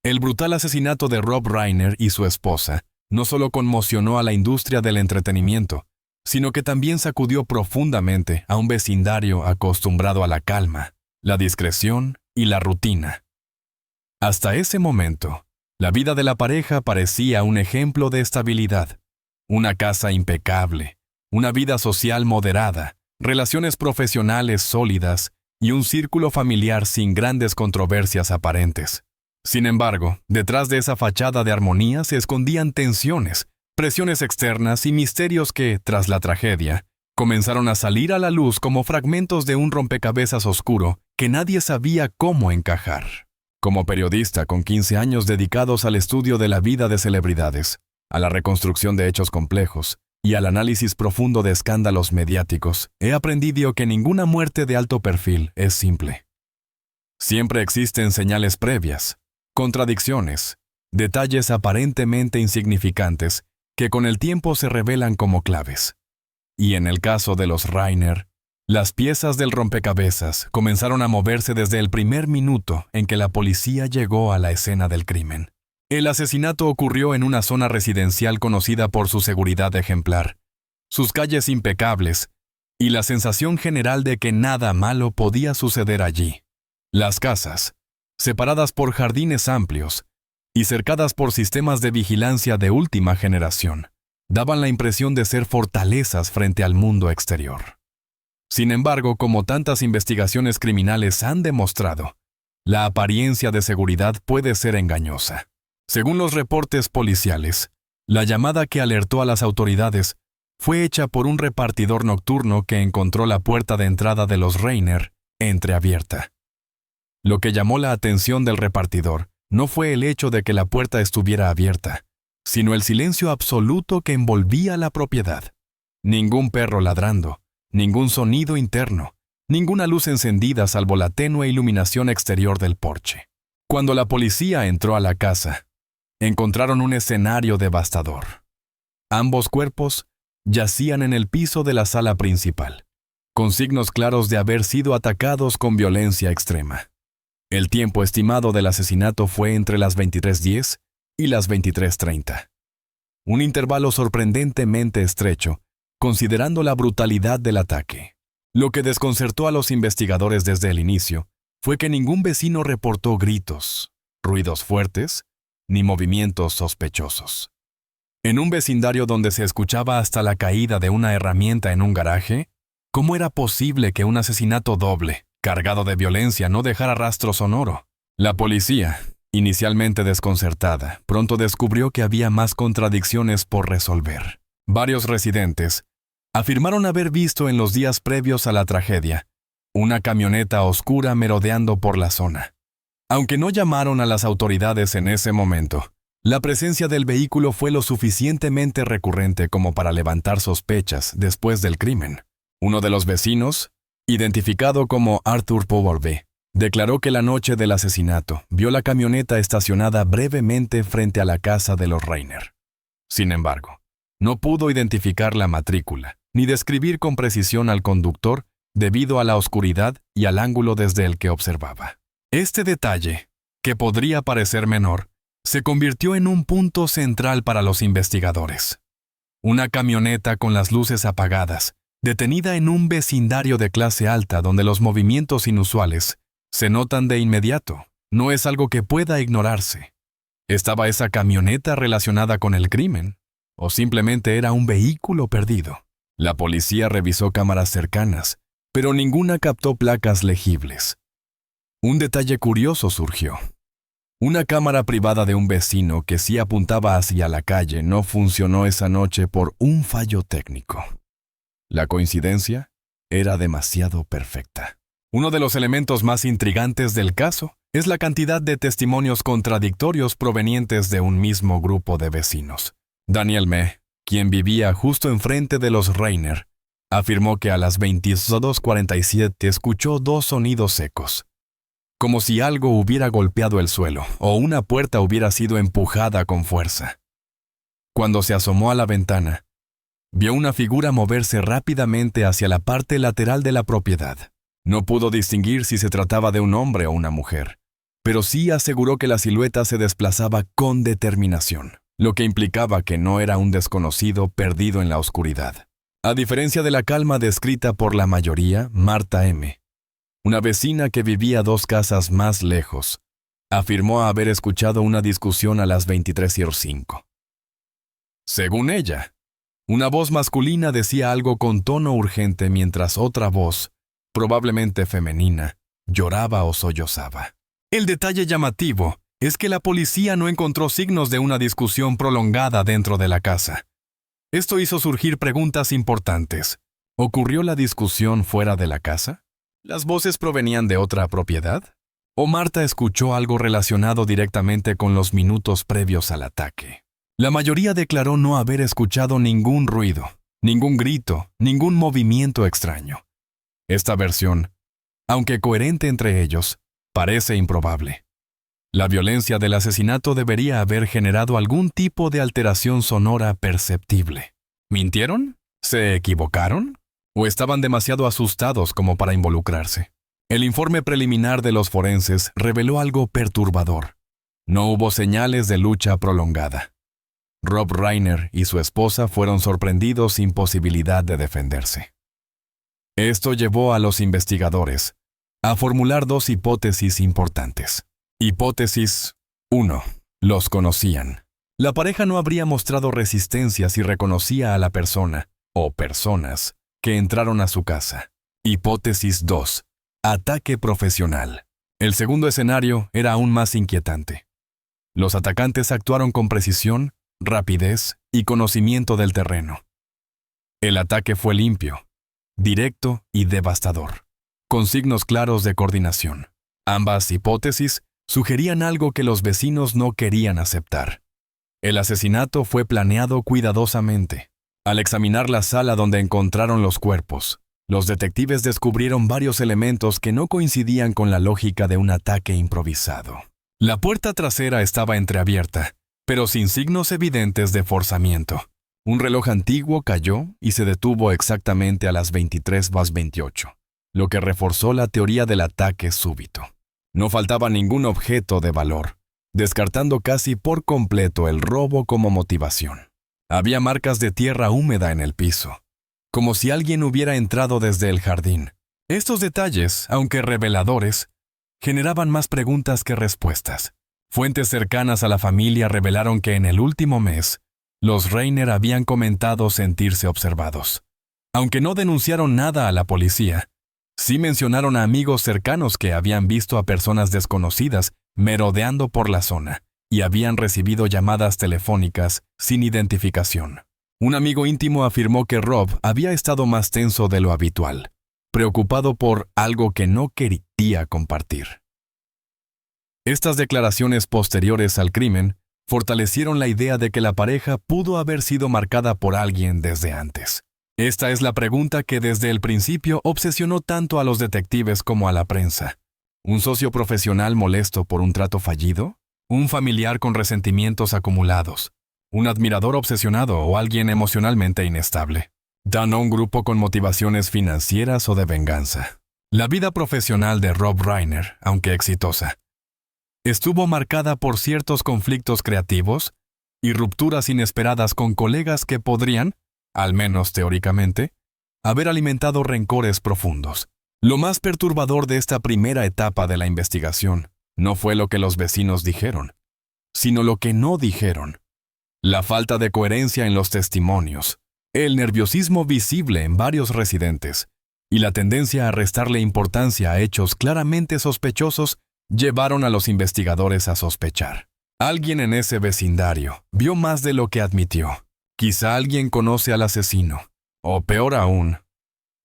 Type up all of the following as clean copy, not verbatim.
El brutal asesinato de Rob Reiner y su esposa no solo conmocionó a la industria del entretenimiento, sino que también sacudió profundamente a un vecindario acostumbrado a la calma, la discreción y la rutina. Hasta ese momento, la vida de la pareja parecía un ejemplo de estabilidad. Una casa impecable, una vida social moderada, relaciones profesionales sólidas y un círculo familiar sin grandes controversias aparentes. Sin embargo, detrás de esa fachada de armonía se escondían tensiones, presiones externas y misterios que, tras la tragedia, comenzaron a salir a la luz como fragmentos de un rompecabezas oscuro que nadie sabía cómo encajar. Como periodista con 15 años dedicados al estudio de la vida de celebridades, a la reconstrucción de hechos complejos y al análisis profundo de escándalos mediáticos, he aprendido que ninguna muerte de alto perfil es simple. Siempre existen señales previas, contradicciones, detalles aparentemente insignificantes que con el tiempo se revelan como claves. Y en el caso de los Reiner, las piezas del rompecabezas comenzaron a moverse desde el primer minuto en que la policía llegó a la escena del crimen. El asesinato ocurrió en una zona residencial conocida por su seguridad ejemplar, sus calles impecables y la sensación general de que nada malo podía suceder allí. Las casas, separadas por jardines amplios y cercadas por sistemas de vigilancia de última generación, daban la impresión de ser fortalezas frente al mundo exterior. Sin embargo, como tantas investigaciones criminales han demostrado, la apariencia de seguridad puede ser engañosa. Según los reportes policiales, la llamada que alertó a las autoridades fue hecha por un repartidor nocturno que encontró la puerta de entrada de los Reiner entreabierta. Lo que llamó la atención del repartidor no fue el hecho de que la puerta estuviera abierta, sino el silencio absoluto que envolvía la propiedad. Ningún perro ladrando, ningún sonido interno, ninguna luz encendida salvo la tenue iluminación exterior del porche. Cuando la policía entró a la casa, encontraron un escenario devastador. Ambos cuerpos yacían en el piso de la sala principal, con signos claros de haber sido atacados con violencia extrema. El tiempo estimado del asesinato fue entre las 23:10 y las 23:30. Un intervalo sorprendentemente estrecho, considerando la brutalidad del ataque. Lo que desconcertó a los investigadores desde el inicio fue que ningún vecino reportó gritos, ruidos fuertes, ni movimientos sospechosos. En un vecindario donde se escuchaba hasta la caída de una herramienta en un garaje, ¿cómo era posible que un asesinato doble, cargado de violencia, no dejara rastro sonoro? La policía, inicialmente desconcertada, pronto descubrió que había más contradicciones por resolver. Varios residentes afirmaron haber visto en los días previos a la tragedia una camioneta oscura merodeando por la zona. Aunque no llamaron a las autoridades en ese momento, la presencia del vehículo fue lo suficientemente recurrente como para levantar sospechas después del crimen. Uno de los vecinos, identificado como Arthur Powerby, declaró que la noche del asesinato vio la camioneta estacionada brevemente frente a la casa de los Reiner. Sin embargo, no pudo identificar la matrícula, ni describir con precisión al conductor debido a la oscuridad y al ángulo desde el que observaba. Este detalle, que podría parecer menor, se convirtió en un punto central para los investigadores. Una camioneta con las luces apagadas, detenida en un vecindario de clase alta donde los movimientos inusuales se notan de inmediato, no es algo que pueda ignorarse. ¿Estaba esa camioneta relacionada con el crimen? ¿O simplemente era un vehículo perdido? La policía revisó cámaras cercanas, pero ninguna captó placas legibles. Un detalle curioso surgió. Una cámara privada de un vecino que sí apuntaba hacia la calle no funcionó esa noche por un fallo técnico. La coincidencia era demasiado perfecta. Uno de los elementos más intrigantes del caso es la cantidad de testimonios contradictorios provenientes de un mismo grupo de vecinos. Daniel Mee, quien vivía justo enfrente de los Reiner, afirmó que a las 22:47 escuchó dos sonidos secos, como si algo hubiera golpeado el suelo o una puerta hubiera sido empujada con fuerza. Cuando se asomó a la ventana, vio una figura moverse rápidamente hacia la parte lateral de la propiedad. No pudo distinguir si se trataba de un hombre o una mujer, pero sí aseguró que la silueta se desplazaba con determinación, lo que implicaba que no era un desconocido perdido en la oscuridad. A diferencia de la calma descrita por la mayoría, Marta M., una vecina que vivía 2 casas más lejos, afirmó haber escuchado una discusión a las 23:05. Según ella, una voz masculina decía algo con tono urgente mientras otra voz, probablemente femenina, lloraba o sollozaba. El detalle llamativo es que la policía no encontró signos de una discusión prolongada dentro de la casa. Esto hizo surgir preguntas importantes. ¿Ocurrió la discusión fuera de la casa? ¿Las voces provenían de otra propiedad? ¿O Marta escuchó algo relacionado directamente con los minutos previos al ataque? La mayoría declaró no haber escuchado ningún ruido, ningún grito, ningún movimiento extraño. Esta versión, aunque coherente entre ellos, parece improbable. La violencia del asesinato debería haber generado algún tipo de alteración sonora perceptible. ¿Mintieron? ¿Se equivocaron? ¿O estaban demasiado asustados como para involucrarse? El informe preliminar de los forenses reveló algo perturbador. No hubo señales de lucha prolongada. Rob Reiner y su esposa fueron sorprendidos sin posibilidad de defenderse. Esto llevó a los investigadores a formular 2 hipótesis importantes. Hipótesis 1. Los conocían. La pareja no habría mostrado resistencia si reconocía a la persona, o personas, que entraron a su casa. Hipótesis 2. Ataque profesional. El segundo escenario era aún más inquietante. Los atacantes actuaron con precisión, rapidez y conocimiento del terreno. El ataque fue limpio, directo y devastador, con signos claros de coordinación. Ambas hipótesis sugerían algo que los vecinos no querían aceptar. El asesinato fue planeado cuidadosamente. Al examinar la sala donde encontraron los cuerpos, los detectives descubrieron varios elementos que no coincidían con la lógica de un ataque improvisado. La puerta trasera estaba entreabierta, pero sin signos evidentes de forzamiento. Un reloj antiguo cayó y se detuvo exactamente a las 23:28, lo que reforzó la teoría del ataque súbito. No faltaba ningún objeto de valor, descartando casi por completo el robo como motivación. Había marcas de tierra húmeda en el piso, como si alguien hubiera entrado desde el jardín. Estos detalles, aunque reveladores, generaban más preguntas que respuestas. Fuentes cercanas a la familia revelaron que en el último mes, los Reiner habían comentado sentirse observados. Aunque no denunciaron nada a la policía, sí mencionaron a amigos cercanos que habían visto a personas desconocidas merodeando por la zona y habían recibido llamadas telefónicas sin identificación. Un amigo íntimo afirmó que Rob había estado más tenso de lo habitual, preocupado por algo que no quería compartir. Estas declaraciones posteriores al crimen fortalecieron la idea de que la pareja pudo haber sido marcada por alguien desde antes. Esta es la pregunta que desde el principio obsesionó tanto a los detectives como a la prensa. ¿Un socio profesional molesto por un trato fallido? ¿Un familiar con resentimientos acumulados? ¿Un admirador obsesionado o alguien emocionalmente inestable? ¿Dan un grupo con motivaciones financieras o de venganza? La vida profesional de Rob Reiner, aunque exitosa, estuvo marcada por ciertos conflictos creativos y rupturas inesperadas con colegas que podrían, al menos teóricamente, haber alimentado rencores profundos. Lo más perturbador de esta primera etapa de la investigación no fue lo que los vecinos dijeron, sino lo que no dijeron. La falta de coherencia en los testimonios, el nerviosismo visible en varios residentes y la tendencia a restarle importancia a hechos claramente sospechosos llevaron a los investigadores a sospechar. Alguien en ese vecindario vio más de lo que admitió. Quizá alguien conoce al asesino, o peor aún,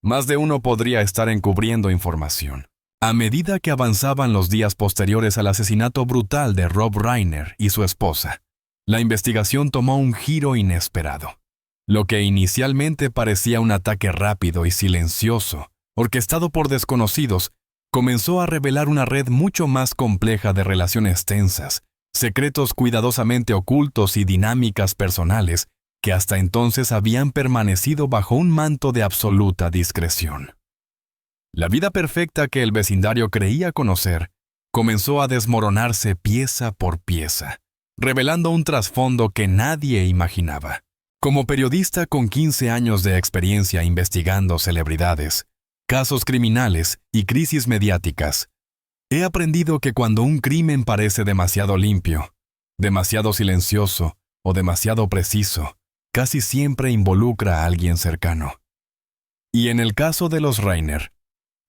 más de uno podría estar encubriendo información. A medida que avanzaban los días posteriores al asesinato brutal de Rob Reiner y su esposa, la investigación tomó un giro inesperado. Lo que inicialmente parecía un ataque rápido y silencioso, orquestado por desconocidos, comenzó a revelar una red mucho más compleja de relaciones tensas, secretos cuidadosamente ocultos y dinámicas personales que hasta entonces habían permanecido bajo un manto de absoluta discreción. La vida perfecta que el vecindario creía conocer comenzó a desmoronarse pieza por pieza, revelando un trasfondo que nadie imaginaba. Como periodista con 15 años de experiencia investigando celebridades, casos criminales y crisis mediáticas, he aprendido que cuando un crimen parece demasiado limpio, demasiado silencioso o demasiado preciso, casi siempre involucra a alguien cercano. Y en el caso de los Rainer,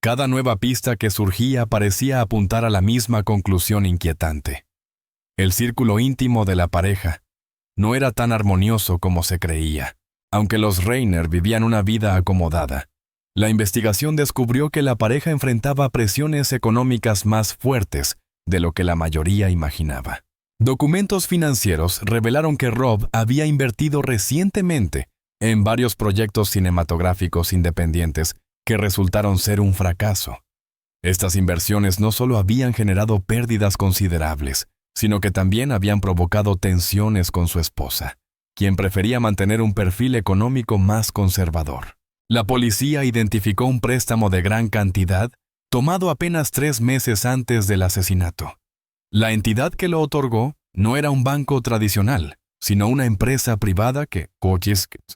cada nueva pista que surgía parecía apuntar a la misma conclusión inquietante. El círculo íntimo de la pareja no era tan armonioso como se creía. Aunque los Rainer vivían una vida acomodada, la investigación descubrió que la pareja enfrentaba presiones económicas más fuertes de lo que la mayoría imaginaba. Documentos financieros revelaron que Rob había invertido recientemente en varios proyectos cinematográficos independientes que resultaron ser un fracaso. Estas inversiones no solo habían generado pérdidas considerables, sino que también habían provocado tensiones con su esposa, quien prefería mantener un perfil económico más conservador. La policía identificó un préstamo de gran cantidad tomado apenas 3 meses antes del asesinato. La entidad que lo otorgó no era un banco tradicional, sino una empresa privada que,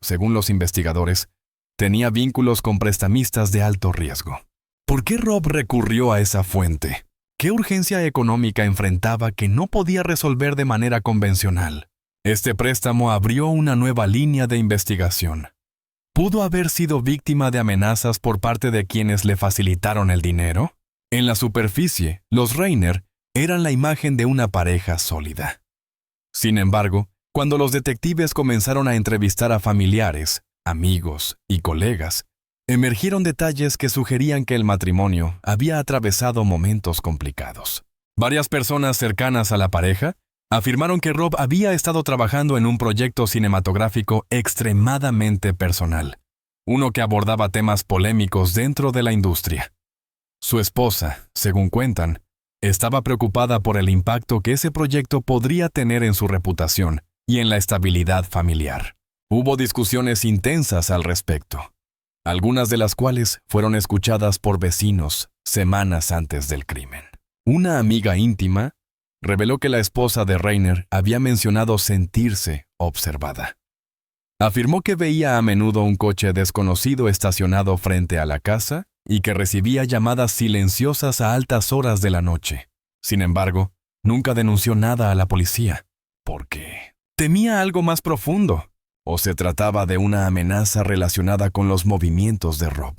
según los investigadores, tenía vínculos con prestamistas de alto riesgo. ¿Por qué Rob recurrió a esa fuente? ¿Qué urgencia económica enfrentaba que no podía resolver de manera convencional? Este préstamo abrió una nueva línea de investigación. ¿Pudo haber sido víctima de amenazas por parte de quienes le facilitaron el dinero? En la superficie, los Rainer eran la imagen de una pareja sólida. Sin embargo, cuando los detectives comenzaron a entrevistar a familiares, amigos y colegas, emergieron detalles que sugerían que el matrimonio había atravesado momentos complicados. Varias personas cercanas a la pareja afirmaron que Rob había estado trabajando en un proyecto cinematográfico extremadamente personal, uno que abordaba temas polémicos dentro de la industria. Su esposa, según cuentan, estaba preocupada por el impacto que ese proyecto podría tener en su reputación y en la estabilidad familiar. Hubo discusiones intensas al respecto, algunas de las cuales fueron escuchadas por vecinos semanas antes del crimen. Una amiga íntima reveló que la esposa de Rainer había mencionado sentirse observada. Afirmó que veía a menudo un coche desconocido estacionado frente a la casa y que recibía llamadas silenciosas a altas horas de la noche. Sin embargo, nunca denunció nada a la policía. ¿Por qué? Temía algo más profundo. ¿O se trataba de una amenaza relacionada con los movimientos de Rob?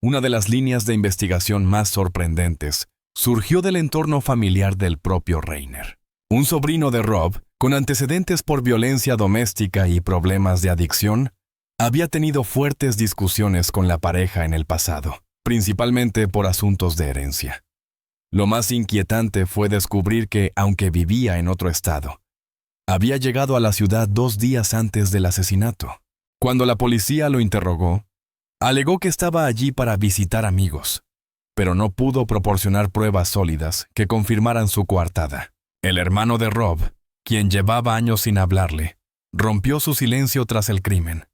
Una de las líneas de investigación más sorprendentes surgió del entorno familiar del propio Rainer. Un sobrino de Rob, con antecedentes por violencia doméstica y problemas de adicción, había tenido fuertes discusiones con la pareja en el pasado, principalmente por asuntos de herencia. Lo más inquietante fue descubrir que, aunque vivía en otro estado, había llegado a la ciudad 2 días antes del asesinato. Cuando la policía lo interrogó, alegó que estaba allí para visitar amigos, pero no pudo proporcionar pruebas sólidas que confirmaran su coartada. El hermano de Rob, quien llevaba años sin hablarle, rompió su silencio tras el crimen.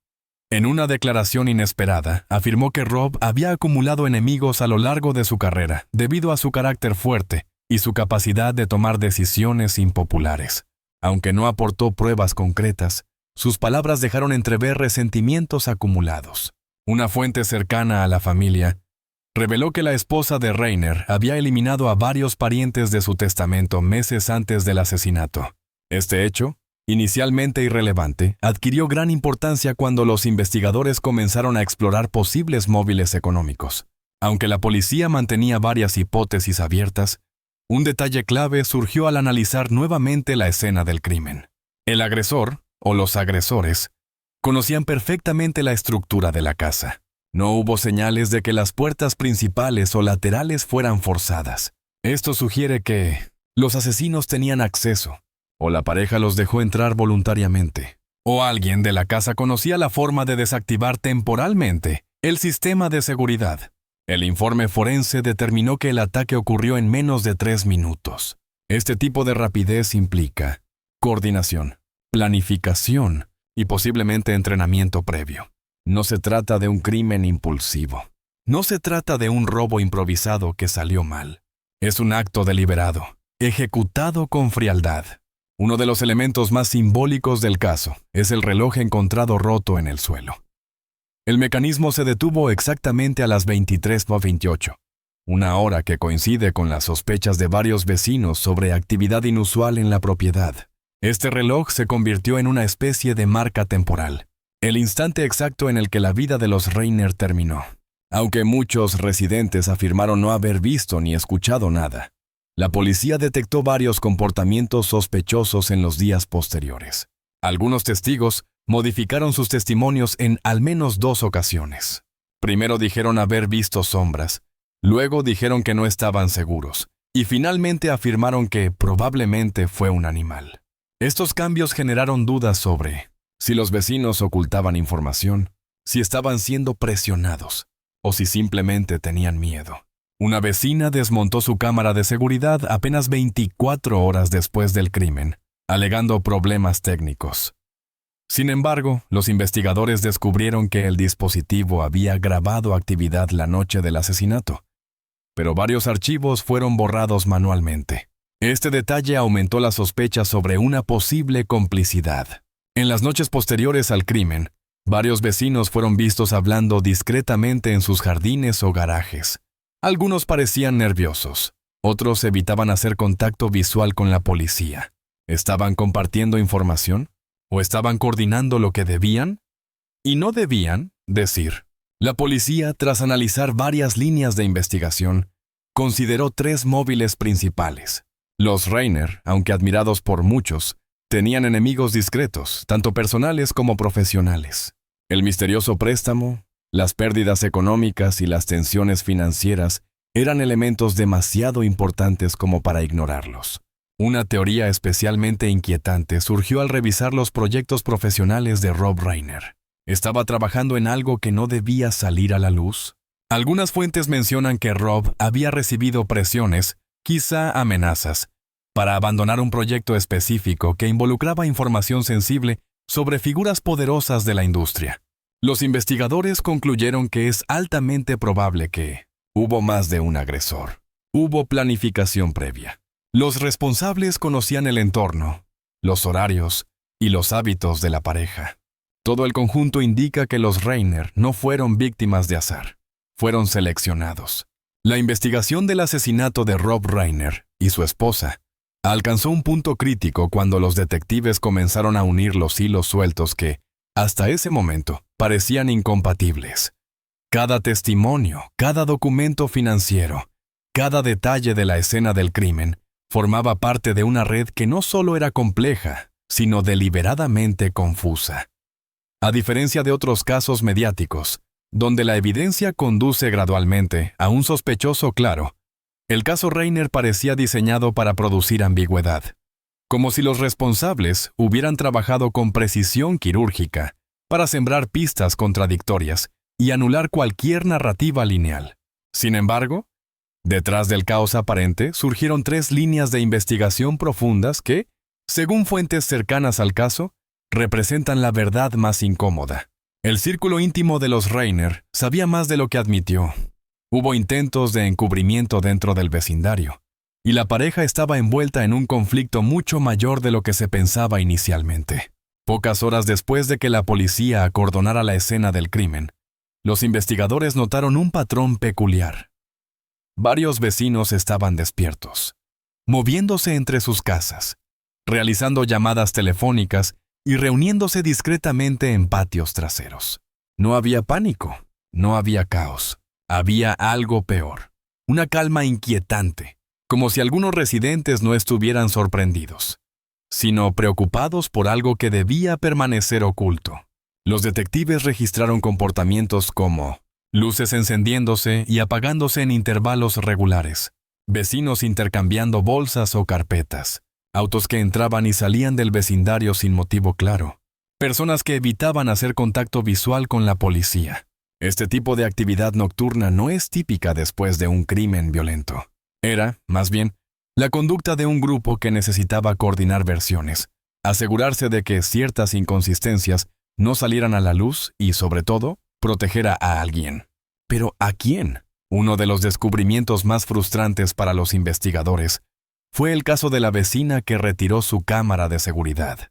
En una declaración inesperada, afirmó que Rob había acumulado enemigos a lo largo de su carrera debido a su carácter fuerte y su capacidad de tomar decisiones impopulares. Aunque no aportó pruebas concretas, sus palabras dejaron entrever resentimientos acumulados. Una fuente cercana a la familia reveló que la esposa de Rainer había eliminado a varios parientes de su testamento meses antes del asesinato. Este hecho, inicialmente irrelevante, adquirió gran importancia cuando los investigadores comenzaron a explorar posibles móviles económicos. Aunque la policía mantenía varias hipótesis abiertas, un detalle clave surgió al analizar nuevamente la escena del crimen. El agresor, o los agresores, conocían perfectamente la estructura de la casa. No hubo señales de que las puertas principales o laterales fueran forzadas. Esto sugiere que los asesinos tenían acceso, o la pareja los dejó entrar voluntariamente, o alguien de la casa conocía la forma de desactivar temporalmente el sistema de seguridad. El informe forense determinó que el ataque ocurrió en menos de 3 minutos. Este tipo de rapidez implica coordinación, planificación y posiblemente entrenamiento previo. No se trata de un crimen impulsivo. No se trata de un robo improvisado que salió mal. Es un acto deliberado, ejecutado con frialdad. Uno de los elementos más simbólicos del caso es el reloj encontrado roto en el suelo. El mecanismo se detuvo exactamente a las 23:28, una hora que coincide con las sospechas de varios vecinos sobre actividad inusual en la propiedad. Este reloj se convirtió en una especie de marca temporal, el instante exacto en el que la vida de los Rainer terminó. Aunque muchos residentes afirmaron no haber visto ni escuchado nada, la policía detectó varios comportamientos sospechosos en los días posteriores. Algunos testigos modificaron sus testimonios en al menos 2 ocasiones. Primero dijeron haber visto sombras, luego dijeron que no estaban seguros, y finalmente afirmaron que probablemente fue un animal. Estos cambios generaron dudas sobre si los vecinos ocultaban información, si estaban siendo presionados, o si simplemente tenían miedo. Una vecina desmontó su cámara de seguridad apenas 24 horas después del crimen, alegando problemas técnicos. Sin embargo, los investigadores descubrieron que el dispositivo había grabado actividad la noche del asesinato, pero varios archivos fueron borrados manualmente. Este detalle aumentó la sospecha sobre una posible complicidad. En las noches posteriores al crimen, varios vecinos fueron vistos hablando discretamente en sus jardines o garajes. Algunos parecían nerviosos, otros evitaban hacer contacto visual con la policía. ¿Estaban compartiendo información? ¿O estaban coordinando lo que debían y no debían decir? La policía, tras analizar varias líneas de investigación, consideró 3 móviles principales. Los Rainer, aunque admirados por muchos, tenían enemigos discretos, tanto personales como profesionales. El misterioso préstamo, las pérdidas económicas y las tensiones financieras eran elementos demasiado importantes como para ignorarlos. Una teoría especialmente inquietante surgió al revisar los proyectos profesionales de Rob Reiner. ¿Estaba trabajando en algo que no debía salir a la luz? Algunas fuentes mencionan que Rob había recibido presiones, quizá amenazas, para abandonar un proyecto específico que involucraba información sensible sobre figuras poderosas de la industria. Los investigadores concluyeron que es altamente probable que hubo más de un agresor. Hubo planificación previa. Los responsables conocían el entorno, los horarios y los hábitos de la pareja. Todo el conjunto indica que los Reiner no fueron víctimas de azar, fueron seleccionados. La investigación del asesinato de Rob Reiner y su esposa alcanzó un punto crítico cuando los detectives comenzaron a unir los hilos sueltos que, hasta ese momento, parecían incompatibles. Cada testimonio, cada documento financiero, cada detalle de la escena del crimen formaba parte de una red que no solo era compleja, sino deliberadamente confusa. A diferencia de otros casos mediáticos, donde la evidencia conduce gradualmente a un sospechoso claro, el caso Reiner parecía diseñado para producir ambigüedad, como si los responsables hubieran trabajado con precisión quirúrgica para sembrar pistas contradictorias y anular cualquier narrativa lineal. Sin embargo, detrás del caos aparente surgieron 3 líneas de investigación profundas que, según fuentes cercanas al caso, representan la verdad más incómoda. El círculo íntimo de los Reiner sabía más de lo que admitió. Hubo intentos de encubrimiento dentro del vecindario, y la pareja estaba envuelta en un conflicto mucho mayor de lo que se pensaba inicialmente. Pocas horas después de que la policía acordonara la escena del crimen, los investigadores notaron un patrón peculiar. Varios vecinos estaban despiertos, moviéndose entre sus casas, realizando llamadas telefónicas y reuniéndose discretamente en patios traseros. No había pánico, no había caos. Había algo peor, una calma inquietante, como si algunos residentes no estuvieran sorprendidos, sino preocupados por algo que debía permanecer oculto. Los detectives registraron comportamientos como luces encendiéndose y apagándose en intervalos regulares, vecinos intercambiando bolsas o carpetas, autos que entraban y salían del vecindario sin motivo claro, personas que evitaban hacer contacto visual con la policía. Este tipo de actividad nocturna no es típica después de un crimen violento. Era, más bien, la conducta de un grupo que necesitaba coordinar versiones, asegurarse de que ciertas inconsistencias no salieran a la luz y, sobre todo, proteger a alguien. ¿Pero a quién? Uno de los descubrimientos más frustrantes para los investigadores fue el caso de la vecina que retiró su cámara de seguridad.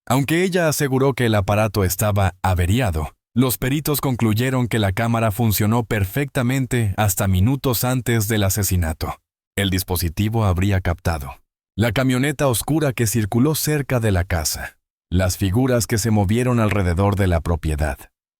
Aunque ella aseguró que el aparato estaba averiado, los peritos concluyeron que la cámara funcionó perfectamente hasta minutos antes del asesinato. El dispositivo habría captado la camioneta oscura que circuló cerca de la casa, las figuras que se movieron alrededor de la propiedad,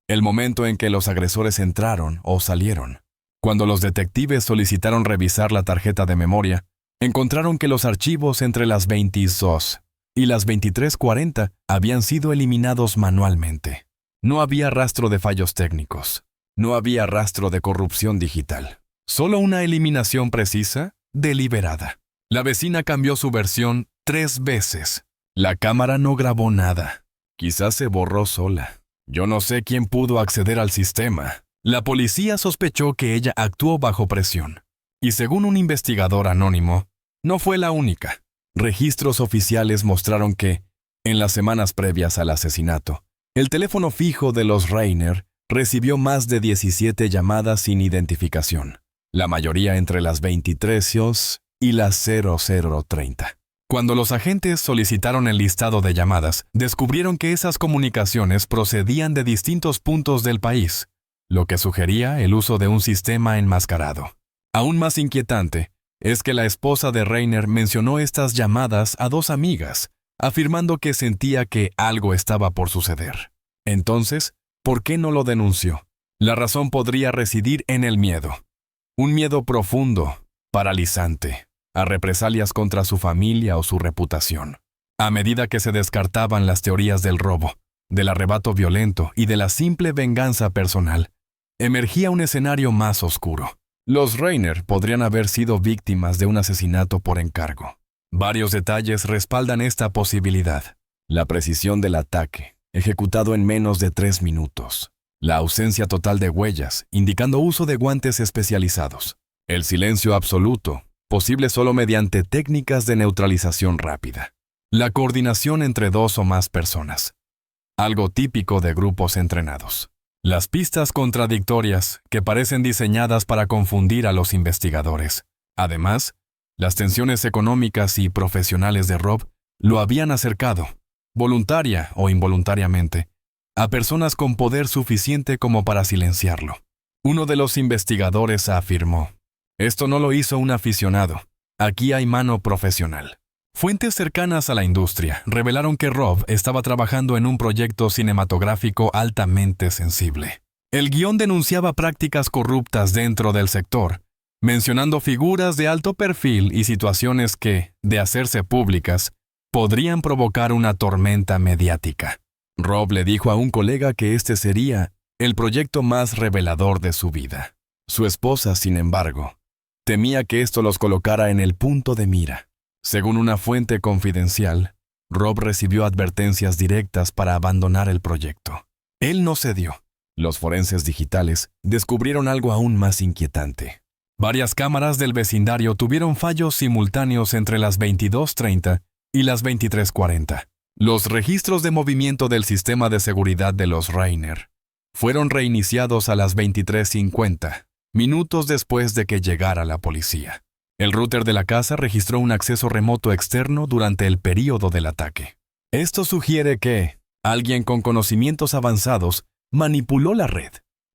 el momento en que los agresores entraron o salieron. Cuando los detectives solicitaron revisar la tarjeta de memoria, encontraron que los archivos entre las 22 y las 23:40 habían sido eliminados manualmente. No había rastro de fallos técnicos. No había rastro de corrupción digital. Solo una eliminación precisa, deliberada. La vecina cambió su versión 3 veces. La cámara no grabó nada. Quizás se borró sola. Yo no sé quién pudo acceder al sistema. La policía sospechó que ella actuó bajo presión. Y según un investigador anónimo, no fue la única. Registros oficiales mostraron que, en las semanas previas al asesinato, el teléfono fijo de los Rainer recibió más de 17 llamadas sin identificación, la mayoría entre las 23:00 y las 00:30. Cuando los agentes solicitaron el listado de llamadas, descubrieron que esas comunicaciones procedían de distintos puntos del país, lo que sugería el uso de un sistema enmascarado. Aún más inquietante es que la esposa de Rainer mencionó estas llamadas a 2 amigas, afirmando que sentía que algo estaba por suceder. Entonces, ¿por qué no lo denunció? La razón podría residir en el miedo. Un miedo profundo, paralizante, a represalias contra su familia o su reputación. A medida que se descartaban las teorías del robo, del arrebato violento y de la simple venganza personal, emergía un escenario más oscuro. Los Rainer podrían haber sido víctimas de un asesinato por encargo. Varios detalles respaldan esta posibilidad. La precisión del ataque, ejecutado en menos de 3 minutos. La ausencia total de huellas, indicando uso de guantes especializados. El silencio absoluto, posible solo mediante técnicas de neutralización rápida. La coordinación entre 2 o más personas. Algo típico de grupos entrenados. Las pistas contradictorias que parecen diseñadas para confundir a los investigadores. Además, las tensiones económicas y profesionales de Rob lo habían acercado, voluntaria o involuntariamente, a personas con poder suficiente como para silenciarlo. Uno de los investigadores afirmó: «Esto no lo hizo un aficionado. Aquí hay mano profesional». Fuentes cercanas a la industria revelaron que Rob estaba trabajando en un proyecto cinematográfico altamente sensible. El guión denunciaba prácticas corruptas dentro del sector, mencionando figuras de alto perfil y situaciones que, de hacerse públicas, podrían provocar una tormenta mediática. Rob le dijo a un colega que este sería el proyecto más revelador de su vida. Su esposa, sin embargo, temía que esto los colocara en el punto de mira. Según una fuente confidencial, Rob recibió advertencias directas para abandonar el proyecto. Él no cedió. Los forenses digitales descubrieron algo aún más inquietante. Varias cámaras del vecindario tuvieron fallos simultáneos entre las 22:30 y las 23:40. Los registros de movimiento del sistema de seguridad de los Rainer fueron reiniciados a las 23:50, minutos después de que llegara la policía. El router de la casa registró un acceso remoto externo durante el período del ataque. Esto sugiere que alguien con conocimientos avanzados manipuló la red.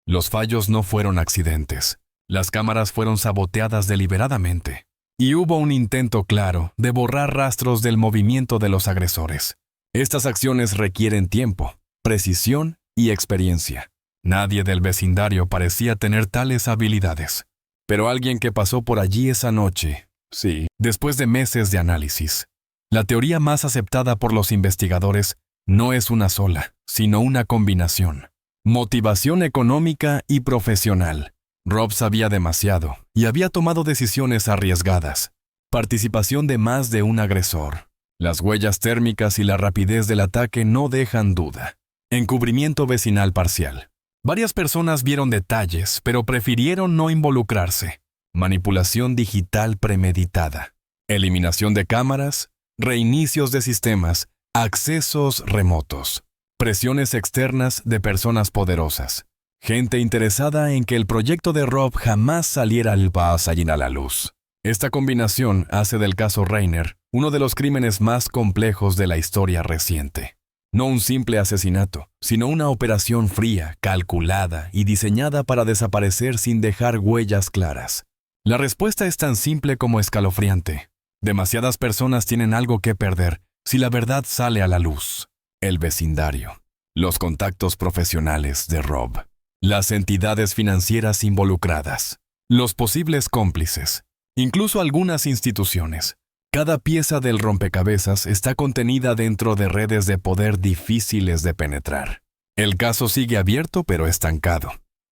Los fallos no fueron accidentes. Las cámaras fueron saboteadas deliberadamente. Y hubo un intento claro de borrar rastros del movimiento de los agresores. Estas acciones requieren tiempo, precisión y experiencia. Nadie del vecindario parecía tener tales habilidades. Pero alguien que pasó por allí esa noche, sí, después de meses de análisis. La teoría más aceptada por los investigadores no es una sola, sino una combinación. Motivación económica y profesional. Rob sabía demasiado y había tomado decisiones arriesgadas. Participación de más de un agresor. Las huellas térmicas y la rapidez del ataque no dejan duda. Encubrimiento vecinal parcial. Varias personas vieron detalles, pero prefirieron no involucrarse. Manipulación digital premeditada. Eliminación de cámaras, reinicios de sistemas, accesos remotos. Presiones externas de personas poderosas. Gente interesada en que el proyecto de Rob jamás saliera al a la luz. Esta combinación hace del caso Rainer uno de los crímenes más complejos de la historia reciente. No un simple asesinato, sino una operación fría, calculada y diseñada para desaparecer sin dejar huellas claras. La respuesta es tan simple como escalofriante. Demasiadas personas tienen algo que perder si la verdad sale a la luz. El vecindario, los contactos profesionales de Rob, las entidades financieras involucradas, los posibles cómplices, incluso algunas instituciones. Cada pieza del rompecabezas está contenida dentro de redes de poder difíciles de penetrar. El caso sigue abierto pero estancado.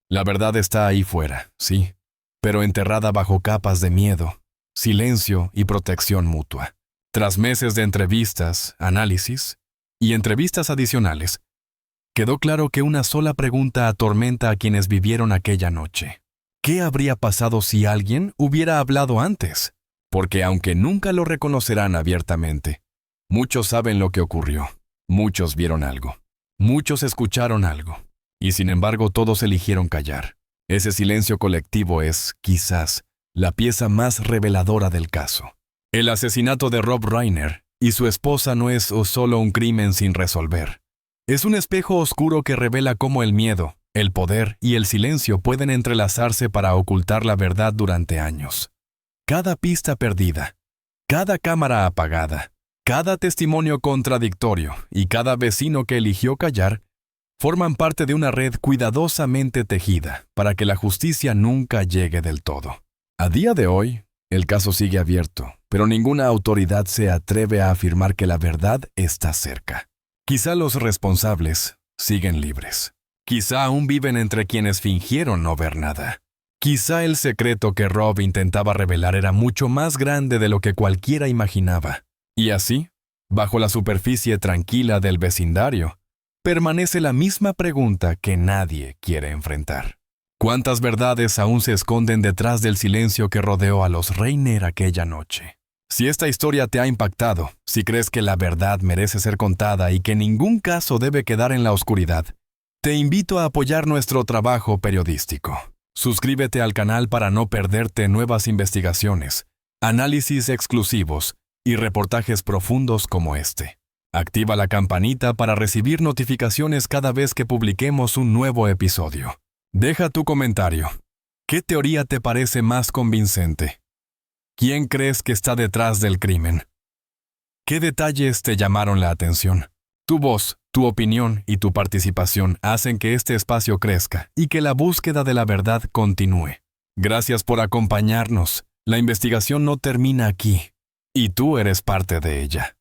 La verdad está ahí fuera, sí, pero enterrada bajo capas de miedo, silencio y protección mutua. Tras meses de entrevistas, análisis y entrevistas adicionales, quedó claro que una sola pregunta atormenta a quienes vivieron aquella noche. ¿Qué habría pasado si alguien hubiera hablado antes? Porque aunque nunca lo reconocerán abiertamente, muchos saben lo que ocurrió, muchos vieron algo, muchos escucharon algo, y sin embargo todos eligieron callar. Ese silencio colectivo es, quizás, la pieza más reveladora del caso. El asesinato de Rob Reiner y su esposa no es solo un crimen sin resolver. Es un espejo oscuro que revela cómo el miedo, el poder y el silencio pueden entrelazarse para ocultar la verdad durante años. Cada pista perdida, cada cámara apagada, cada testimonio contradictorio y cada vecino que eligió callar forman parte de una red cuidadosamente tejida para que la justicia nunca llegue del todo. A día de hoy, el caso sigue abierto, pero ninguna autoridad se atreve a afirmar que la verdad está cerca. Quizá los responsables siguen libres. Quizá aún viven entre quienes fingieron no ver nada. Quizá el secreto que Rob intentaba revelar era mucho más grande de lo que cualquiera imaginaba. Y así, bajo la superficie tranquila del vecindario, permanece la misma pregunta que nadie quiere enfrentar. ¿Cuántas verdades aún se esconden detrás del silencio que rodeó a los Reiner aquella noche? Si esta historia te ha impactado, si crees que la verdad merece ser contada y que ningún caso debe quedar en la oscuridad, te invito a apoyar nuestro trabajo periodístico. Suscríbete al canal para no perderte nuevas investigaciones, análisis exclusivos y reportajes profundos como este. Activa la campanita para recibir notificaciones cada vez que publiquemos un nuevo episodio. Deja tu comentario. ¿Qué teoría te parece más convincente? ¿Quién crees que está detrás del crimen? ¿Qué detalles te llamaron la atención? Tu voz, tu opinión y tu participación hacen que este espacio crezca y que la búsqueda de la verdad continúe. Gracias por acompañarnos. La investigación no termina aquí, y tú eres parte de ella.